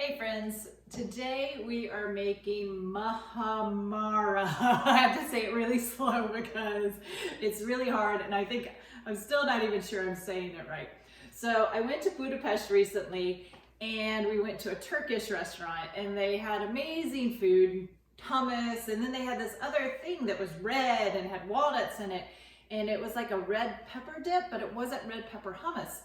Hey friends, today we are making Muhammarah. I have to say it really slow because it's really hard and I think I'm still not even sure I'm saying it right. So I went to Budapest recently and we went to a Turkish restaurant and they had amazing food, hummus, and then they had this other thing that was red and had walnuts in it, and it was like a red pepper dip, but it wasn't red pepper hummus.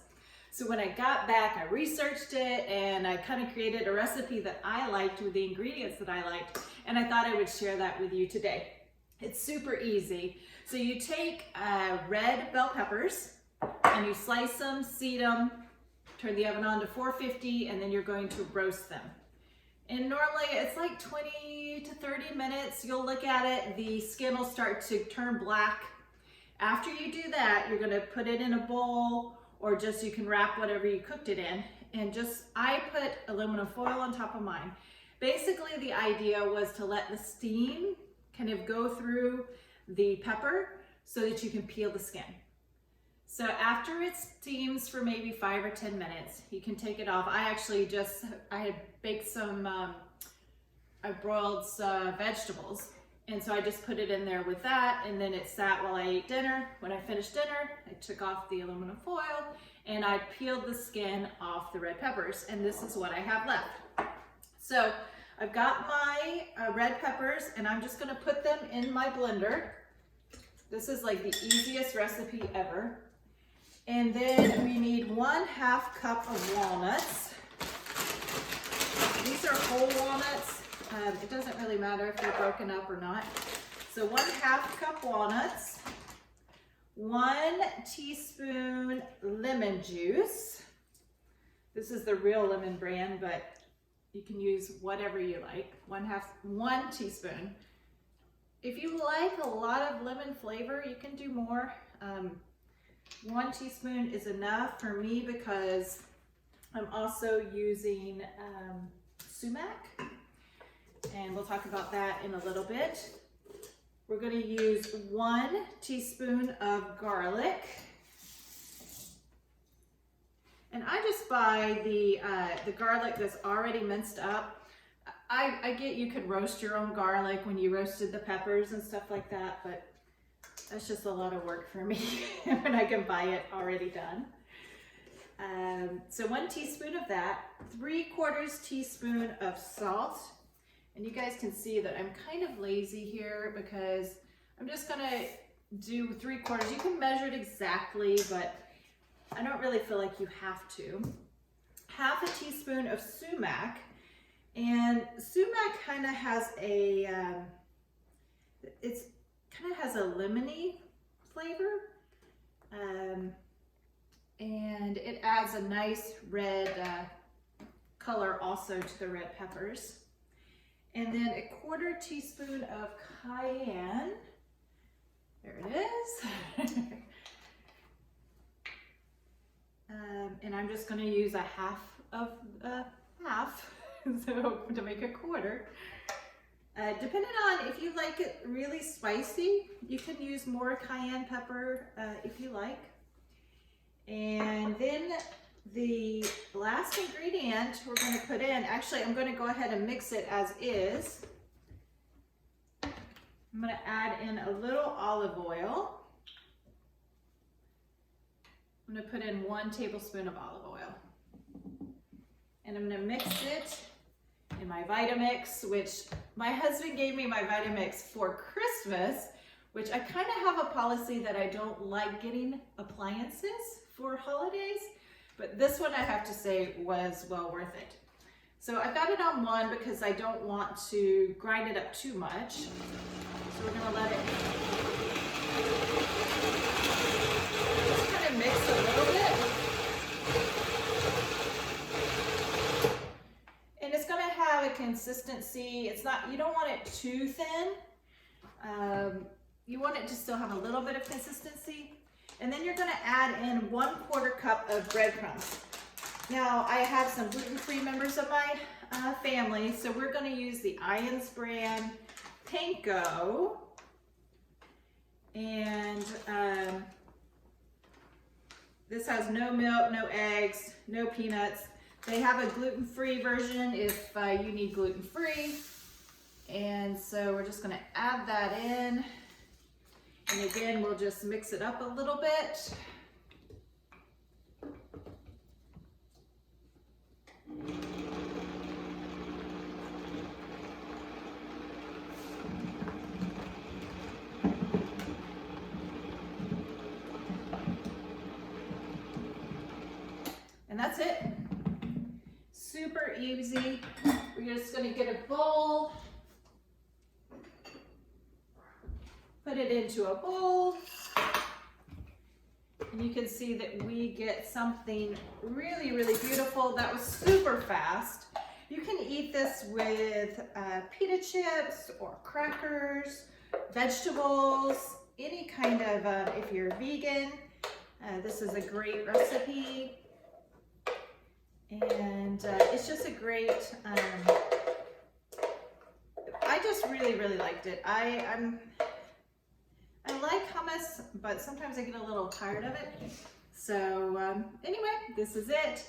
So when I got back, I researched it and I kind of created a recipe that I liked with the ingredients that I liked, and I thought I would share that with you today. It's super easy. So you take red bell peppers and you slice them, seed them, turn the oven on to 450, and then you're going to roast them. And normally it's like 20 to 30 minutes. You'll look at it, the skin will start to turn black. After you do that, you're gonna put it in a bowl, or just you can wrap whatever you cooked it in, and I put aluminum foil on top of mine. Basically the idea was to let the steam kind of go through the pepper so that you can peel the skin. So after it steams for maybe 5 or 10 minutes, you can take it off. I had baked some, I broiled some vegetables, and so I just put it in there with that, and then it sat while I ate dinner. When I finished dinner, I took off the aluminum foil and I peeled the skin off the red peppers, and this is what I have left. So I've got my red peppers and I'm just gonna put them in my blender. This is like the easiest recipe ever. And then we need 1/2 cup of walnuts. These are whole walnuts. It doesn't really matter if they're broken up or not. So 1/2 cup walnuts, 1 teaspoon lemon juice. This is the Real Lemon brand, but you can use whatever you like. 1 teaspoon. If you like a lot of lemon flavor, you can do more. 1 teaspoon is enough for me because I'm also using sumac, and we'll talk about that in a little bit. We're going to use 1 teaspoon of garlic, and I just buy the garlic that's already minced up. I get you could roast your own garlic when you roasted the peppers and stuff like that, but that's just a lot of work for me when I can buy it already done. So 1 teaspoon of that, 3/4 teaspoon of salt. And you guys can see that I'm kind of lazy here because I'm just gonna do 3/4. You can measure it exactly, but I don't really feel like you have to. 1/2 teaspoon of sumac. And sumac kind of has a, has a lemony flavor, and it adds a nice red color also to the red peppers. And then 1/4 teaspoon of cayenne. There it is. And I'm just going to use 1/2 of half, so to make 1/4. Depending on if you like it really spicy, you can use more cayenne pepper if you like. And then the last ingredient we're going to put in, actually I'm going to go ahead and mix it as is. I'm going to add in a little olive oil. I'm going to put in 1 tablespoon of olive oil. And I'm going to mix it in my Vitamix, which my husband gave me my Vitamix for Christmas, which I kind of have a policy that I don't like getting appliances for holidays, but this one I have to say was well worth it. So I've got it on 1 because I don't want to grind it up too much. So we're gonna let it just kind of mix a little bit. And it's gonna have a consistency. It's not, you don't want it too thin. You want it to still have a little bit of consistency. And then you're gonna add in 1/4 cup of breadcrumbs. Now I have some gluten-free members of my family, so we're gonna use the Ions brand panko. And this has no milk, no eggs, no peanuts. They have a gluten-free version if you need gluten-free. And so we're just gonna add that in. And again, we'll just mix it up a little bit. And that's it. Super easy. We're just gonna get a bowl, put it into a bowl, and you can see that we get something really, really beautiful. That was super fast. You can eat this with pita chips or crackers, vegetables, any kind of, if you're vegan, this is a great recipe. And it's just a great, I just really, really liked it. I like hummus, but sometimes I get a little tired of it. So anyway, this is it.